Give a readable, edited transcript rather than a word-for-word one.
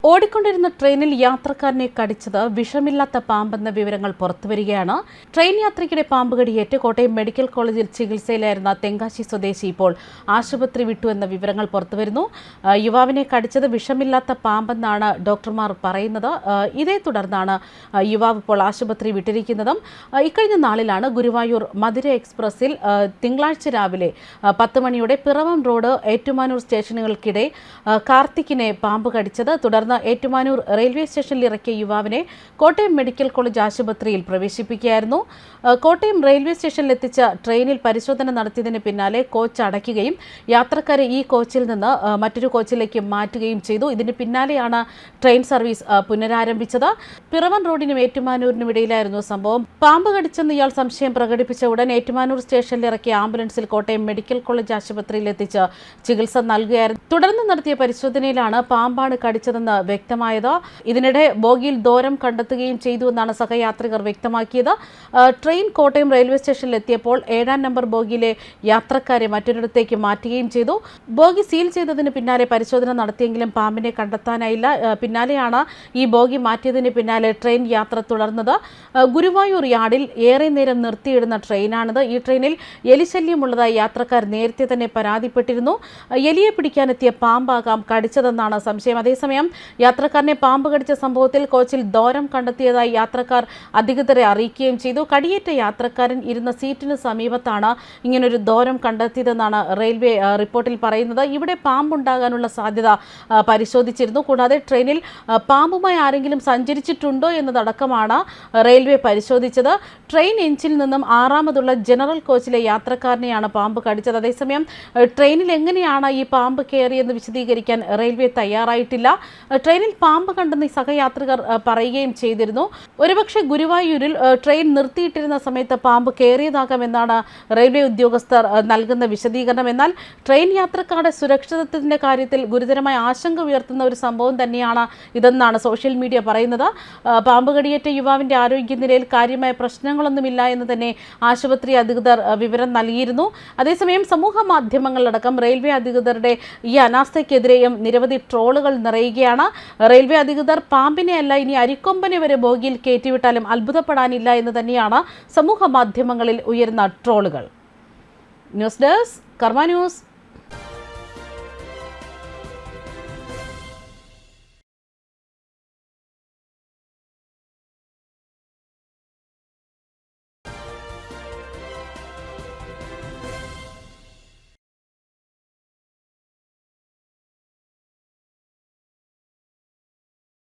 ഓടിക്കൊണ്ടിരുന്ന ട്രെയിനിൽ യാത്രക്കാരനെ കടിച്ചത് വിഷമില്ലാത്ത പാമ്പെന്ന വിവരങ്ങൾ പുറത്തുവരികയാണ്. ട്രെയിൻ യാത്രയ്ക്കിടെ പാമ്പ് കടിയേറ്റ് കോട്ടയം മെഡിക്കൽ കോളേജിൽ ചികിത്സയിലായിരുന്ന തെങ്കാശി സ്വദേശി ഇപ്പോൾ ആശുപത്രി വിട്ടുവെന്ന വിവരങ്ങൾ പുറത്തുവരുന്നു. യുവാവിനെ കടിച്ചത് വിഷമില്ലാത്ത പാമ്പെന്നാണ് ഡോക്ടർമാർ പറയുന്നത്. ഇതേ തുടർന്നാണ് യുവാവ് ഇപ്പോൾ ആശുപത്രി വിട്ടിരിക്കുന്നതും. ഇക്കഴിഞ്ഞ നാളിലാണ് ഗുരുവായൂർ മധുര എക്സ്പ്രസിൽ തിങ്കളാഴ്ച രാവിലെ 10 മണിയോടെ പിറവം റോഡ് ഏറ്റുമാനൂർ സ്റ്റേഷനുകൾക്കിടെ കാർത്തിക്കിനെ പാമ്പ് കടിച്ചത്. തുടർന്ന് ഏറ്റുമാനൂർ റെയിൽവേ സ്റ്റേഷനിൽ ഇറക്കിയ യുവാവിനെ കോട്ടയം മെഡിക്കൽ കോളേജ് ആശുപത്രിയിൽ പ്രവേശിപ്പിക്കുകയായിരുന്നു. കോട്ടയം റെയിൽവേ സ്റ്റേഷനിൽ എത്തിച്ച ട്രെയിനിൽ പരിശോധന നടത്തിയതിന് പിന്നാലെ കോച്ച് അടയ്ക്കുകയും യാത്രക്കാരെ ഈ കോച്ചിൽ നിന്ന് മറ്റൊരു കോച്ചിലേക്ക് മാറ്റുകയും ചെയ്തു. ഇതിന് പിന്നാലെയാണ് ട്രെയിൻ സർവീസ് പുനരാരംഭിച്ചത്. പിറവൻ റോഡിനും ഏറ്റുമാനൂരിനും ഇടയിലായിരുന്നു സംഭവം. പാമ്പ് കടിച്ചെന്ന് ഇയാൾ സംശയം പ്രകടിപ്പിച്ച ഉടൻ ഏറ്റുമാനൂർ സ്റ്റേഷനിൽ ഇറക്കിയ ആംബുലൻസിൽ കോട്ടയം മെഡിക്കൽ കോളേജ് ആശുപത്രിയിൽ എത്തിച്ച് ചികിത്സ നൽകുകയായിരുന്നു. തുടർന്ന് നടത്തിയ പരിശോധനയിലാണ് പാമ്പാണ് കടിച്ചതെന്ന് വ്യക്തമായത്. ഇതിനിടെ ബോഗിയിൽ ദോരം കണ്ടെത്തുകയും ചെയ്തുവെന്നാണ് സഹയാത്രികർ വ്യക്തമാക്കിയത്. ട്രെയിൻ കോട്ടയം റെയിൽവേ സ്റ്റേഷനിൽ എത്തിയപ്പോൾ 7-ാം നമ്പർ ബോഗിയിലെ യാത്രക്കാരെ മറ്റൊരിടത്തേക്ക് മാറ്റുകയും ചെയ്തു. ബോഗി സീൽ ചെയ്തതിന് പിന്നാലെ പരിശോധന നടത്തിയെങ്കിലും പാമ്പിനെ കണ്ടെത്താനായില്ല. പിന്നാലെയാണ് ഈ ബോഗി മാറ്റിയതിന് പിന്നാലെ ട്രെയിൻ യാത്ര തുടർന്നത്. ഗുരുവായൂർ യാർഡിൽ ഏറെ നേരം നിർത്തിയിടുന്ന ട്രെയിനാണിത്. ഈ ട്രെയിനിൽ എലിശല്യമുള്ളതായി യാത്രക്കാർ നേരത്തെ തന്നെ പരാതിപ്പെട്ടിരുന്നു. എലിയെ പിടിക്കാനെത്തിയ പാമ്പാകാം കടിച്ചതെന്നാണ് സംശയം. അതേസമയം യാത്രക്കാരനെ പാമ്പ് കടിച്ച സംഭവത്തിൽ കോച്ചിൽ ദോരം കണ്ടെത്തിയതായി യാത്രക്കാർ അധികൃതരെ അറിയിക്കുകയും ചെയ്തു. കടിയേറ്റ യാത്രക്കാരൻ ഇരുന്ന സീറ്റിന് സമീപത്താണ് ഇങ്ങനൊരു ദോരം കണ്ടെത്തിയതെന്നാണ് റെയിൽവേ റിപ്പോർട്ടിൽ പറയുന്നത്. ഇവിടെ പാമ്പുണ്ടാകാനുള്ള സാധ്യത പരിശോധിച്ചിരുന്നു. കൂടാതെ ട്രെയിനിൽ പാമ്പുമായി ആരെങ്കിലും സഞ്ചരിച്ചിട്ടുണ്ടോ എന്നതടക്കമാണ് റെയിൽവേ പരിശോധിച്ചത്. ട്രെയിൻ എഞ്ചിനിൽ നിന്നും 6ാമതുള്ള ജനറൽ കോച്ചിലെ യാത്രക്കാരനെയാണ് പാമ്പ് കടിച്ചത്. അതേസമയം ട്രെയിനിൽ എങ്ങനെയാണ് ഈ പാമ്പ് കയറിയെന്ന് വിശദീകരിക്കാൻ റെയിൽവേ തയ്യാറായിട്ടില്ല. ട്രെയിനിൽ പാമ്പ് കണ്ടെന്ന് സഹയാത്രികർ പറയുകയും ചെയ്തിരുന്നു. ഒരുപക്ഷെ ഗുരുവായൂരിൽ ട്രെയിൻ നിർത്തിയിട്ടിരുന്ന സമയത്ത് പാമ്പ് കയറിയതാകാമെന്നാണ് റെയിൽവേ ഉദ്യോഗസ്ഥർ നൽകുന്ന വിശദീകരണം. എന്നാൽ ട്രെയിൻ യാത്രക്കാരുടെ സുരക്ഷിതത്വത്തിന്റെ കാര്യത്തിൽ ഗുരുതരമായ ആശങ്ക ഉയർത്തുന്ന ഒരു സംഭവം തന്നെയാണ് ഇതെന്നാണ് സോഷ്യൽ മീഡിയ പറയുന്നത്. പാമ്പ് കടിയേറ്റ യുവാവിന്റെ ആരോഗ്യനിലയിൽ കാര്യമായ പ്രശ്നങ്ങളൊന്നുമില്ല എന്ന് തന്നെ ആശുപത്രി അധികൃതർ വിവരം നൽകിയിരുന്നു. അതേസമയം സമൂഹ മാധ്യമങ്ങളിലടക്കം റെയിൽവേ അധികൃതരുടെ ഈ അനാസ്ഥയ്ക്കെതിരെയും നിരവധി ട്രോളുകൾ നിറയുകയാണ്. റെയിൽവേ അധികൃതർ പാമ്പിനെ അല്ല ഇനി അരിക്കൊമ്പനെ വരെ ബോഗിയിൽ കയറ്റിവിട്ടാലും അത്ഭുതപ്പെടാനില്ല എന്ന് തന്നെയാണ് സമൂഹ മാധ്യമങ്ങളിൽ ഉയരുന്ന ട്രോളുകൾ. ന്യൂസ് ഡെസ്ക് കർമ്മ ന്യൂസ്.